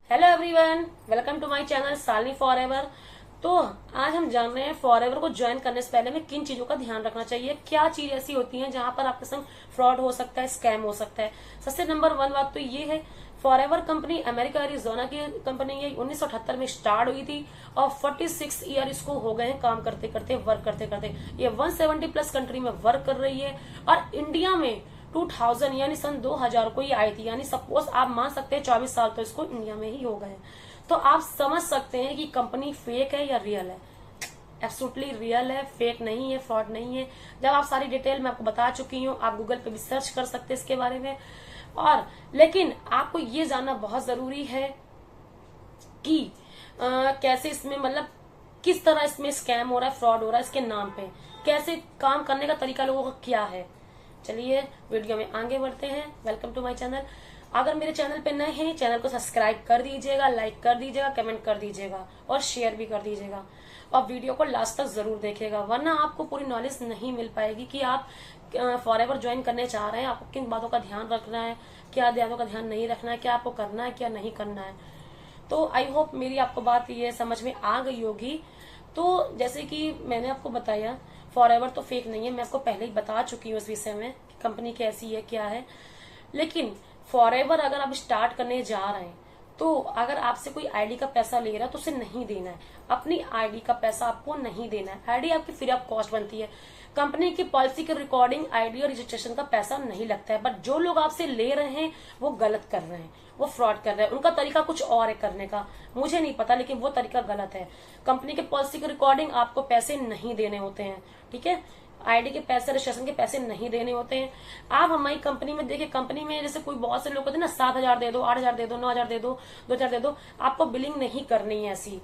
Hello everyone, welcome to my channel Shalini forever. तो आज हम जान रहे हैं फॉरएवर को ज्वाइन करने से पहले में किन चीजों का ध्यान रखना चाहिए, क्या चीज ऐसी होती है जहां पर आपके संग फ्रॉड हो सकता है, स्कैम हो सकता है। सबसे नंबर वन बात तो ये है, फॉरएवर कंपनी अमेरिका एरिजोना की कंपनी है। 1978 में स्टार्ट हुई थी और 46 ईयर इसको हो गए हैं काम करते करते, वर्क करते करते। ये 170 प्लस कंट्री में वर्क कर रही है और इंडिया में 2000 यानी सन 2000 को ही आई थी। यानी सपोज आप मान सकते हैं 24 साल तो इसको इंडिया में ही हो गए। तो आप समझ सकते हैं कि कंपनी फेक है या रियल है। एब्सोल्युटली रियल है, फेक नहीं है, फ्रॉड नहीं है। जब आप सारी डिटेल मैं आपको बता चुकी हूँ, आप गूगल पे भी सर्च कर सकते हैं इसके बारे में। और लेकिन आपको ये जानना बहुत जरूरी है कि कैसे इसमें मतलब किस तरह इसमें स्कैम हो रहा है, फ्रॉड हो रहा है, इसके नाम पे कैसे काम करने का तरीका लोगों का क्या है। चलिए वीडियो में आगे बढ़ते हैं। Welcome to my channel. अगर मेरे चैनल पे नए हैं, चैनल को सब्सक्राइब कर दीजिएगा, लाइक कर दीजिएगा, कमेंट कर दीजिएगा और शेयर भी कर दीजिएगा। और वीडियो को लास्ट तक जरूर देखिएगा, वरना आपको पूरी नॉलेज नहीं मिल पाएगी कि आप फॉरएवर ज्वाइन करने चाह रहे हैं, आपको किन बातों का ध्यान रखना है, क्या बातों का ध्यान नहीं रखना है, क्या आपको करना है, क्या नहीं करना है। तो आई होप मेरी आपको बात ये समझ में आ गई होगी। तो जैसे कि मैंने आपको बताया, फॉरएवर तो फेक नहीं है, मैं आपको पहले ही बता चुकी हूँ इस विषय में कि कंपनी कैसी है, क्या है। लेकिन फॉरएवर अगर आप स्टार्ट करने जा रहे हैं तो अगर आपसे कोई आईडी का पैसा ले रहा है तो उसे नहीं देना है। अपनी आईडी का पैसा आपको नहीं देना है। आईडी आपकी फ्री ऑफ कॉस्ट बनती है। कंपनी की पॉलिसी के रिकॉर्डिंग आईडी और रजिस्ट्रेशन का पैसा नहीं लगता है। बट जो लोग आपसे ले रहे हैं वो गलत कर रहे हैं, वो फ्रॉड कर रहे हैं। उनका तरीका कुछ और है करने का, मुझे नहीं पता, लेकिन वो तरीका गलत है। कंपनी के पॉलिसी के रिकॉर्डिंग आपको पैसे नहीं देने होते हैं, ठीक है। आईडी के पैसे, रजिस्ट्रेशन के पैसे नहीं देने होते हैं। आप हमारी कंपनी में देखिए, कंपनी में जैसे कोई बहुत से लोग कहते हैं ना, 7,000 दे दो, 8,000 दे दो, 9,000 दे दो, 2,000 दे दो। आपको बिलिंग नहीं करनी है ऐसी,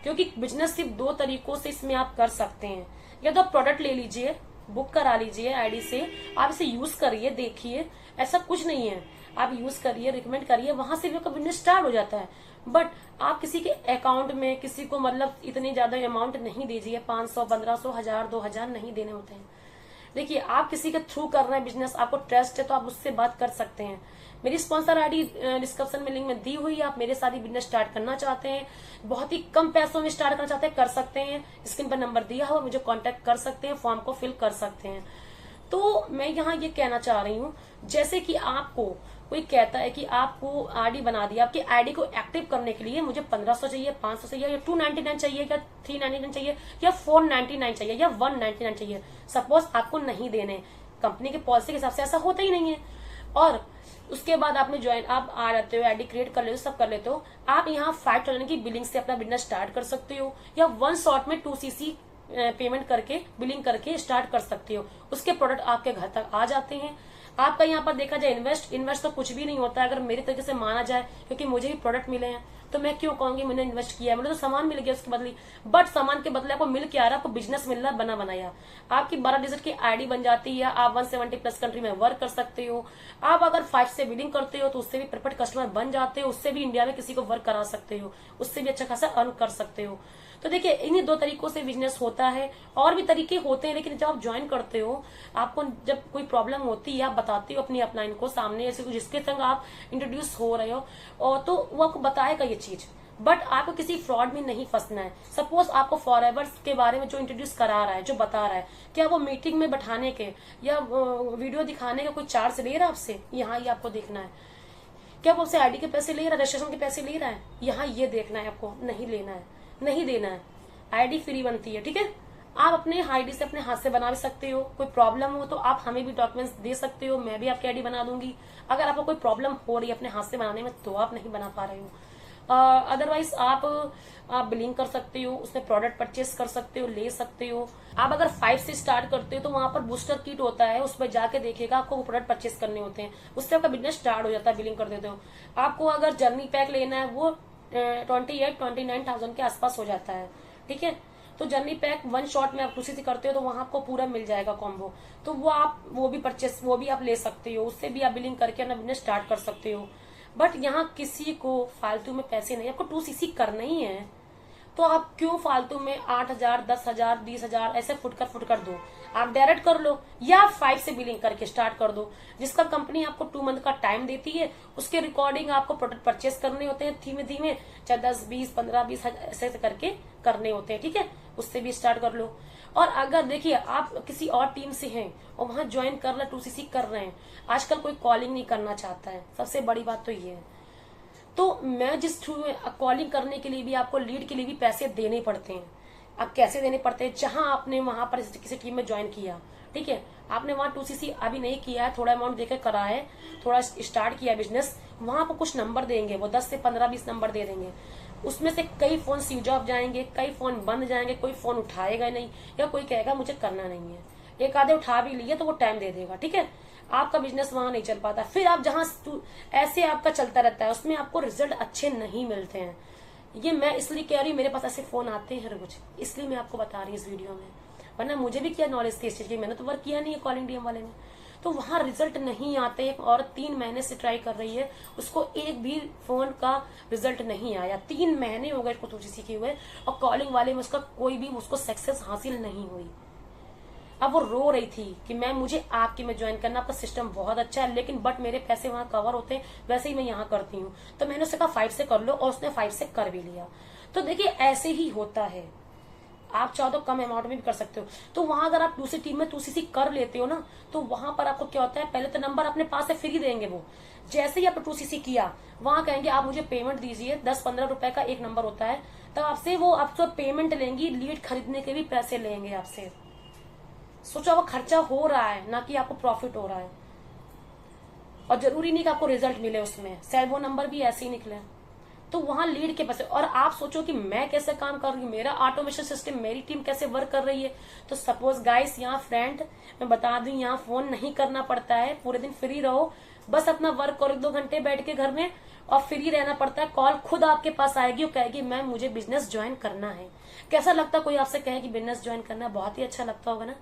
क्योंकि बिजनेस सिर्फ दो तरीकों से इसमें आप कर सकते हैं। या तो आप प्रोडक्ट ले लीजिए, बुक करा लीजिए आईडी से, आप इसे यूज करिए, देखिए, ऐसा कुछ नहीं है। आप यूज करिए, रिकमेंड करिए, वहां से भी आपका बिजनेस स्टार्ट हो जाता है। बट आप किसी के अकाउंट में किसी को मतलब इतनी ज्यादा अमाउंट नहीं दीजिए। 500, 1500, 1000, 2000 नहीं देने होते हैं। देखिए, आप किसी के थ्रू कर रहे हैं बिजनेस, आपको ट्रस्ट है तो आप उससे बात कर सकते हैं। मेरी स्पॉन्सर आईडी डिस्क्रिप्शन में लिंक में दी हुई है। आप मेरे साथ ही बिजनेस स्टार्ट करना चाहते हैं, बहुत ही कम पैसों में स्टार्ट करना चाहते हैं, कर सकते हैं। स्क्रीन पर नंबर दिया हुआ, मुझे कांटेक्ट कर सकते हैं, फॉर्म को फिल कर सकते हैं। तो मैं यहाँ ये कहना चाह रही हूँ, जैसे कि आपको कोई कहता है कि आपको आईडी बना दिया, आपकी आईडी को एक्टिव करने के लिए मुझे 1500 चाहिए, 500 चाहिए, या 299 चाहिए, या 399 चाहिए, या 499 चाहिए, या 199 चाहिए। सपोज आपको नहीं देने, कंपनी के पॉलिसी के हिसाब से ऐसा होता ही नहीं है। और उसके बाद आपने ज्वाइन, आप आ जाते हो, आईडी क्रिएट कर लेते हो, सब कर लेते हो। आप यहाँ 5,000 की बिलिंग से अपना बिजनेस स्टार्ट कर सकते हो, या वन शॉट में 2cc पेमेंट करके, बिलिंग करके स्टार्ट कर सकते हो। उसके प्रोडक्ट आपके घर तक आ जाते हैं। आपका यहाँ पर देखा जाए इन्वेस्ट तो कुछ भी नहीं होता है, अगर मेरे तरीके से माना जाए, क्योंकि मुझे भी प्रोडक्ट मिले हैं तो मैं क्यों कहूंगी मैंने इन्वेस्ट किया है। मुझे तो सामान मिल गया उसके बदले, बट सामान के बदले आपको मिल क्या रहा है, आपको बिजनेस मिल रहा है बना बनाया। आपकी 12 डिजिट की आईडी बन जाती है, आप 170 प्लस कंट्री में वर्क कर सकते हो। आप अगर 5 से बिलिंग करते हो तो उससे भी परफेक्ट कस्टमर बन जाते हो, उससे भी इंडिया में किसी को वर्क करा सकते हो, उससे भी अच्छा खासा अर्न कर सकते हो। तो देखिए, इन्हीं दो तरीकों से बिजनेस होता है। और भी तरीके होते हैं, लेकिन जब आप ज्वाइन करते हो, आपको जब कोई प्रॉब्लम होती है, आप बताते हो अपनी अपलाइन को सामने, ऐसे जिसके संग आप इंट्रोड्यूस हो रहे हो, और तो वो आपको बताएगा ये चीज। बट आपको किसी फ्रॉड में नहीं फंसना है। सपोज आपको फॉरएवर के बारे में जो इंट्रोड्यूस करा रहा है, जो बता रहा है, क्या वो मीटिंग में बैठाने के या वीडियो दिखाने का कोई चार्ज ले रहा है आपसे, यहाँ ये आपको देखना है। क्या वो आपसे आईडी के पैसे ले रहा है, रजिस्ट्रेशन के पैसे ले रहा है, यहाँ ये देखना है आपको। नहीं लेना है, नहीं देना है। आईडी फ्री बनती है, ठीक है। आप अपने आईडी से अपने हाथ से बना भी सकते हो। कोई प्रॉब्लम हो तो आप हमें भी डॉक्यूमेंट्स दे सकते हो, मैं भी आपकी आईडी बना दूंगी। अगर आपको कोई प्रॉब्लम हो रही है अपने हाथ से बनाने में तो आप नहीं बना पा रहे हो। अदरवाइज आप बिलिंग कर सकते हो, उसमें प्रोडक्ट परचेस कर सकते हो, ले सकते हो। आप अगर 5 से स्टार्ट करते हो तो वहां पर बूस्टर किट होता है, उस पर जाके देखिएगा, आपको वो प्रोडक्ट परचेस करने होते हैं, उससे आपका बिजनेस स्टार्ट हो जाता है, बिलिंग कर देते हो। आपको अगर जर्नी पैक लेना है, वो 28-29,000 के आसपास हो जाता है, ठीक है। तो जर्नी पैक वन शॉट में आप उसी से करते हो तो वहां आपको पूरा मिल जाएगा कॉम्बो। तो वो आप वो भी आप ले सकते हो, उससे भी आप बिलिंग करके अपना बिजनेस स्टार्ट कर सकते हो। बट यहाँ किसी को फालतू में पैसे नहीं, आपको 2cc करना ही है तो आप क्यों फालतू में 8,000, 10,000, 20,000 ऐसे फुटकर दो। आप डायरेक्ट कर लो या 5 से बिलिंग करके स्टार्ट कर दो। जिसका कंपनी आपको 2 मंथ का टाइम देती है, उसके रिकॉर्डिंग आपको प्रोडक्ट परचेस करने होते हैं धीमे धीमे, चाहे 10, 20, 15, 20 ऐसे करके करने होते हैं, ठीक है। उससे भी स्टार्ट कर लो। और अगर देखिए आप किसी और टीम से हैं और वहां ज्वाइन कर रहे हैं, 2CC कर रहे हैं, आजकल कोई कॉलिंग नहीं करना चाहता है, सबसे बड़ी बात तो ये है। तो मैं जिस थ्रू कॉलिंग करने के लिए भी, आपको लीड के लिए भी पैसे देने पड़ते हैं। अब कैसे देने पड़ते हैं, जहां आपने वहां पर किसी टीम में ज्वाइन किया, ठीक है, आपने वहां 2CC अभी नहीं किया है, थोड़ा अमाउंट देकर करा है, थोड़ा स्टार्ट किया बिजनेस, वहां पर कुछ नंबर देंगे, वो 10 से 15, 20 नंबर दे देंगे। उसमें से कई फोन स्विच ऑफ जाएंगे, कई फोन बंद जाएंगे, कोई फोन उठाएगा नहीं, या कोई कहेगा मुझे करना नहीं है। एक आधे उठा भी लिए तो वो टाइम दे देगा, ठीक है। आपका बिजनेस वहां नहीं चल पाता। फिर आप जहां ऐसे आपका चलता रहता है, उसमें आपको रिजल्ट अच्छे नहीं मिलते हैं। ये मैं इसलिए कह रही हूँ, मेरे पास ऐसे फोन आते हैं रोज, इसलिए मैं आपको बता रही हूँ इस वीडियो में, वरना मुझे भी क्या नॉलेज थी इस चीज की, मैंने तो वर्क किया नहीं है कॉलिंग डीएम वाले में। तो वहां रिजल्ट नहीं आते। एक औरत 3 महीने से ट्राई कर रही है, उसको एक भी फोन का रिजल्ट नहीं आया। 3 महीने हो गए उसको 2CC किए हुए, और कॉलिंग वाले में उसका कोई भी उसको सक्सेस हासिल नहीं हुई। अब वो रो रही थी कि मैम मुझे आपके में ज्वाइन करना, आपका सिस्टम बहुत अच्छा है, लेकिन बट मेरे पैसे वहां कवर होते हैं, वैसे ही मैं यहाँ करती हूँ। तो मैंने उससे कहा 5 से कर लो, और उसने 5 से कर भी लिया। तो देखिए ऐसे ही होता है, आप चाहो तो कम अमाउंट में भी कर सकते हो। तो वहां अगर आप दूसरी टीम में 2CC कर लेते हो ना, तो वहां पर आपको क्या होता है, पहले तो नंबर अपने पास से फ्री देंगे वो। जैसे ही आपने 2CC किया, वहां कहेंगे आप मुझे पेमेंट दीजिए, 10-15 रुपए का एक नंबर होता है, तब आपसे वो आपसे पेमेंट लेंगी, लीड खरीदने के भी पैसे लेंगे आपसे। सोचो वो खर्चा हो रहा है, ना कि आपको प्रॉफिट हो रहा है। और जरूरी नहीं कि आपको रिजल्ट मिले उसमें, शायद वो नंबर भी ऐसे ही निकले। तो वहां लीड के पैसे, और आप सोचो कि मैं कैसे काम कर रही हूँ, मेरा ऑटोमेशन सिस्टम, मेरी टीम कैसे वर्क कर रही है। तो सपोज गाइस, यहाँ फ्रेंड मैं बता दूं, यहाँ फोन नहीं करना पड़ता है, पूरे दिन फ्री रहो, बस अपना वर्क करो 2 घंटे बैठ के घर में, और फ्री रहना पड़ता है। कॉल खुद आपके पास आएगी और कहेगी मैम मुझे बिजनेस ज्वाइन करना है। कैसा लगता है कोई आपसे कहे कि बिजनेस ज्वाइन करना है, बहुत ही अच्छा लगता होगा ना।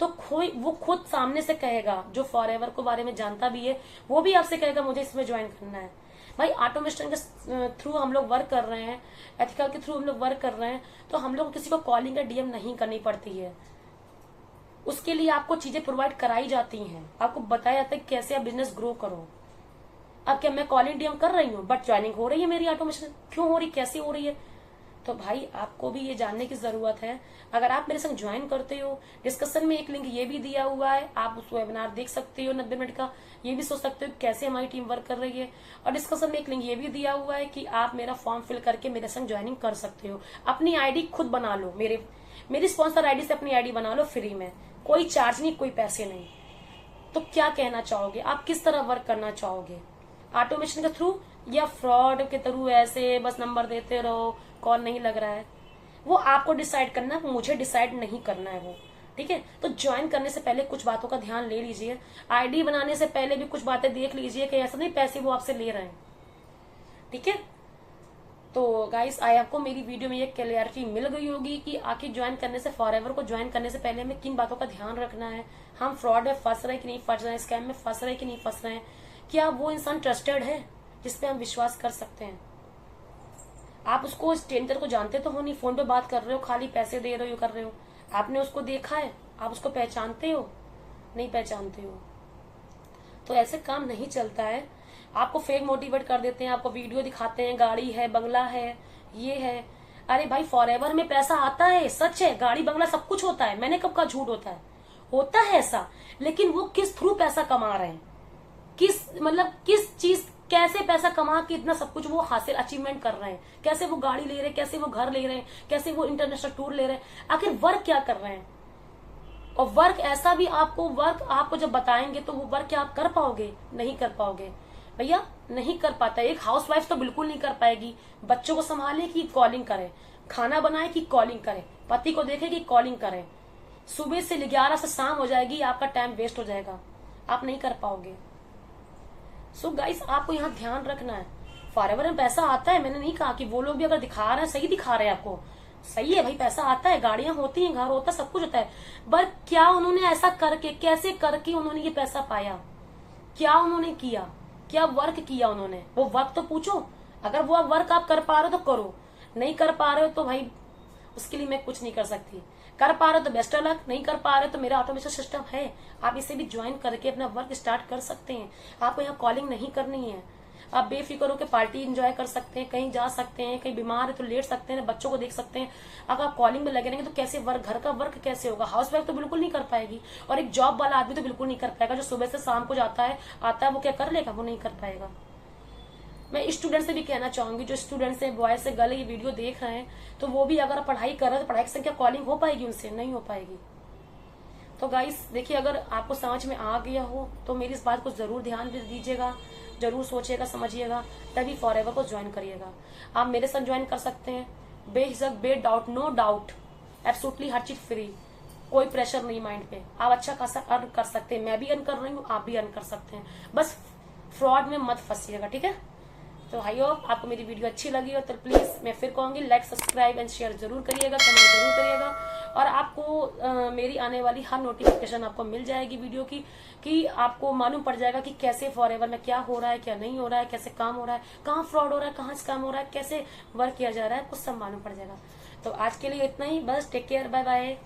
तो कोई वो खुद सामने से कहेगा, जो फॉरएवर के बारे में जानता भी है, वो भी आपसे कहेगा मुझे इसमें ज्वाइन करना है। भाई ऑटोमेशन के थ्रू हम लोग वर्क कर रहे हैं, एथिकल के थ्रू हम लोग वर्क कर रहे हैं, तो हम लोग किसी को कॉलिंग या डीएम नहीं करनी पड़ती है। उसके लिए आपको चीजें प्रोवाइड कराई जाती हैं, आपको बताया जाता है कैसे आप बिजनेस ग्रो करो। अब क्या मैं कॉलिंग डीएम कर रही हूँ, बट ज्वाइनिंग हो रही है मेरी ऑटोमेशन, क्यों हो रही, कैसे हो रही है। तो भाई आपको भी ये जानने की जरूरत है। अगर आप मेरे संग ज्वाइन करते हो, डिस्कशन में एक लिंक ये भी दिया हुआ है, आप उस वेबिनार देख सकते हो 90 मिनट का, ये भी सोच सकते हो कैसे हमारी टीम वर्क कर रही है। और डिस्कशन में एक लिंक ये भी दिया हुआ है कि आप मेरा फॉर्म फिल करके मेरे संग ज्वाइनिंग कर सकते हो। अपनी आईडी खुद बना लो, मेरी स्पॉन्सर आईडी से अपनी आईडी बना लो फ्री में, कोई चार्ज नहीं, कोई पैसे नहीं। तो क्या कहना चाहोगे, आप किस तरह वर्क करना चाहोगे, ऑटोमेशन के थ्रू या फ्रॉड के थ्रू, ऐसे बस नंबर देते रहो, कॉल नहीं लग रहा है। वो आपको डिसाइड करना है, मुझे डिसाइड नहीं करना है वो, ठीक है। तो ज्वाइन करने से पहले कुछ बातों का ध्यान ले लीजिए, आईडी बनाने से पहले भी कुछ बातें देख लीजिए कि ऐसा नहीं पैसे वो आपसे ले रहे हैं, ठीक है। तो गाइस आई आपको मेरी वीडियो में ये क्लियरिटी मिल गई होगी कि आखिर ज्वाइन करने से, फॉरएवर को ज्वाइन करने से पहले हमें किन बातों का ध्यान रखना है, हम फ्रॉड में फंस रहे हैं कि नहीं फंस रहे हैं, स्कैम में फंस रहे हैं कि नहीं फंस रहे हैं, क्या वो इंसान ट्रस्टेड है जिसपे हम विश्वास कर सकते हैं। आप उसको स्ट्रेंजर को जानते तो हो नहीं, फोन पे बात कर रहे हो, खाली पैसे दे रहे हो, कर रहे हो, आपने उसको देखा है, आप उसको पहचानते हो, नहीं पहचानते हो। तो ऐसे काम नहीं चलता है। आपको फेक मोटिवेट कर देते हैं, आपको वीडियो दिखाते हैं, गाड़ी है, बंगला है, ये है। अरे भाई फॉरएवर में पैसा आता है, सच है, गाड़ी बंगला सब कुछ होता है, मैंने कब कहा झूठ होता है ऐसा। लेकिन वो किस थ्रू पैसा कमा रहे हैं, किस चीज, कैसे पैसा कमा के इतना सब कुछ वो हासिल अचीवमेंट कर रहे हैं, कैसे वो गाड़ी ले रहे हैं, कैसे वो घर ले रहे हैं, कैसे वो इंटरनेशनल टूर ले रहे हैं, आखिर वर्क क्या कर रहे हैं। और वर्क ऐसा भी आपको जब बताएंगे तो वो वर्क क्या आप कर पाओगे, नहीं कर पाओगे भैया, नहीं कर पाता। एक हाउसवाइफ तो बिल्कुल नहीं कर पाएगी, बच्चों को संभाले कि कॉलिंग करे, खाना बनाए कि कॉलिंग करे, पति को देखे कि कॉलिंग करे, सुबह से 11 से शाम हो जाएगी, आपका टाइम वेस्ट हो जाएगा, आप नहीं कर पाओगे। सो गाइस आपको यहाँ ध्यान रखना है, फॉरएवर में पैसा आता है, मैंने नहीं कहा कि वो लोग भी अगर दिखा रहे हैं, सही दिखा रहे हैं आपको, सही है भाई, पैसा आता है, गाड़ियां होती हैं, घर होता है, सब कुछ होता है, पर क्या उन्होंने ऐसा करके, कैसे करके उन्होंने ये पैसा पाया, क्या उन्होंने किया, क्या वर्क किया उन्होंने, वो वर्क तो पूछो। अगर वो वर्क आप कर पा रहे हो तो करो, नहीं कर पा रहे हो तो भाई उसके लिए मैं कुछ नहीं कर सकती। कर पा रहे हो तो बेस्ट ऑफ लक, नहीं कर पा रहे हो तो मेरा ऑटोमेशन सिस्टम है, आप इसे भी ज्वाइन करके अपना वर्क स्टार्ट कर सकते हैं। आपको यहाँ कॉलिंग नहीं करनी है, आप बेफिक्र होकर पार्टी एंजॉय कर सकते हैं, कहीं जा सकते हैं, कहीं बीमार है तो लेट सकते हैं, बच्चों को देख सकते हैं। अगर आप कॉलिंग में लगे रहेंगे तो कैसे वर्क, घर का वर्क कैसे होगा? हाउस वाइफ तो बिल्कुल नहीं कर पाएगी, और एक जॉब वाला आदमी तो बिल्कुल नहीं कर पाएगा। जो सुबह से शाम को आता है वो क्या कर लेगा? वो नहीं कर पाएगा। मैं स्टूडेंट से भी कहना चाहूंगी, जो स्टूडेंट्स हैं, बॉयज से गर्ल ये वीडियो देख रहे हैं, तो वो भी अगर पढ़ाई कर रहे हैं तो पढ़ाई की संख्या कॉलिंग हो पाएगी उनसे? नहीं हो पाएगी। तो गाइस देखिए, अगर आपको समझ में आ गया हो तो मेरी इस बात को जरूर ध्यान दीजिएगा, जरूर सोचिएगा, समझिएगा, तभी फॉरएवर को ज्वाइन करिएगा। आप मेरे साथ ज्वाइन कर सकते हैं बेहिचक, बे डाउट, नो डाउट, एब्सोल्युटली हर चीज फ्री, कोई प्रेशर नहीं माइंड पे। आप अच्छा खासा अर्न कर सकते हैं, मैं भी अर्न कर रही हूँ, आप भी अर्न कर सकते हैं। बस फ्रॉड में मत फंसिएगा, ठीक है? तो आई होप आपको मेरी वीडियो अच्छी लगी हो तो प्लीज मैं फिर कहूंगी लाइक, सब्सक्राइब एंड शेयर जरूर करिएगा, कमेंट जरूर करिएगा, और आपको मेरी आने वाली हर नोटिफिकेशन आपको मिल जाएगी वीडियो की, कि आपको मालूम पड़ जाएगा कि कैसे फॉरएवर में क्या हो रहा है, क्या नहीं हो रहा है, कैसे काम हो रहा है, कहाँ फ्रॉड हो रहा है, कहाँ स्कैम हो रहा है, कैसे वर्क किया जा रहा है, कुछ सब मालूम पड़ जाएगा। तो आज के लिए इतना ही, बस टेक केयर, बाय बाय।